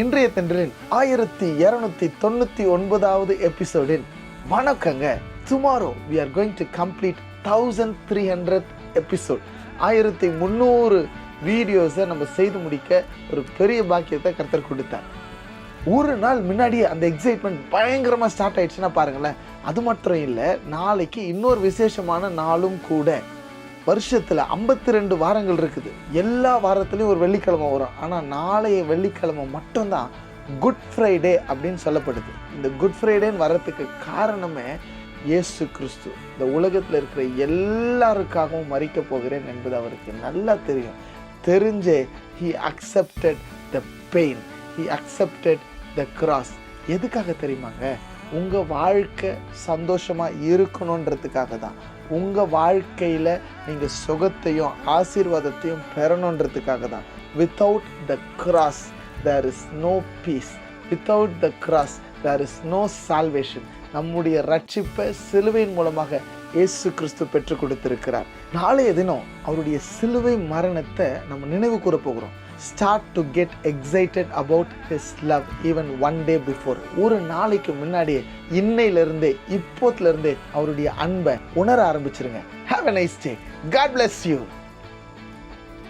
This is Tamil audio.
இன்றைய தென்றலின் 1299வது எபிசோடில் வணக்கங்க. Tomorrow we are going to complete 1300th episode. 1300 வீடியோஸை நம்ம செய்து முடிக்க ஒரு பெரிய பாக்கியத்தை கர்த்தர் கொடுத்தார். ஒரு நாள் முன்னாடியே அந்த எக்ஸைட்மெண்ட் பயங்கரமாக ஸ்டார்ட் ஆயிடுச்சுன்னா பாருங்களேன். அது மட்டும் இல்லை, நாளைக்கு இன்னொரு விசேஷமான நாளும் கூட. வருஷத்தில் 52 வாரங்கள் இருக்குது. எல்லா வாரத்துலேயும் ஒரு வெள்ளிக்கிழமை வரும். ஆனால் நாளைய வெள்ளிக்கிழமை மட்டும்தான் குட் ஃப்ரைடே அப்படின்னு சொல்லப்படுது. இந்த குட் ஃப்ரைடேன்னு வர்றதுக்கு காரணமே இயேசு கிறிஸ்து இந்த உலகத்தில் இருக்கிற எல்லாருக்காகவும் மரிக்க போகிறேன் என்பது அவருக்கு நல்லா தெரியும். தெரிஞ்சே he accepted the pain, he accepted the cross. எதுக்காக தெரியுமாங்க? உங்கள் வாழ்க்கை சந்தோஷமாக இருக்கணுன்றதுக்காக தான். உங்கள் வாழ்க்கையில் நீங்கள் சுகத்தையும் ஆசீர்வாதத்தையும் பெறணுன்றதுக்காக தான். Without the cross there is no peace. Without the cross there is no salvation. நம்முடைய ரட்சிப்பை சிலுவையின் மூலமாக இயேசு கிறிஸ்து பெற்றுக் கொடுத்திருக்கிறார். நாளைய தினம் அவருடைய சிலுவை மரணத்தை நம்ம நினைவு கூற போகிறோம். Start to get excited about his love even one day before. ஒரு நாளைக்கு முன்னாடியே, இன்னையிலிருந்தே, இப்போத்திலிருந்தே அவருடைய அன்பை உணர ஆரம்பிச்சிருங்க. Have a nice day. God bless you.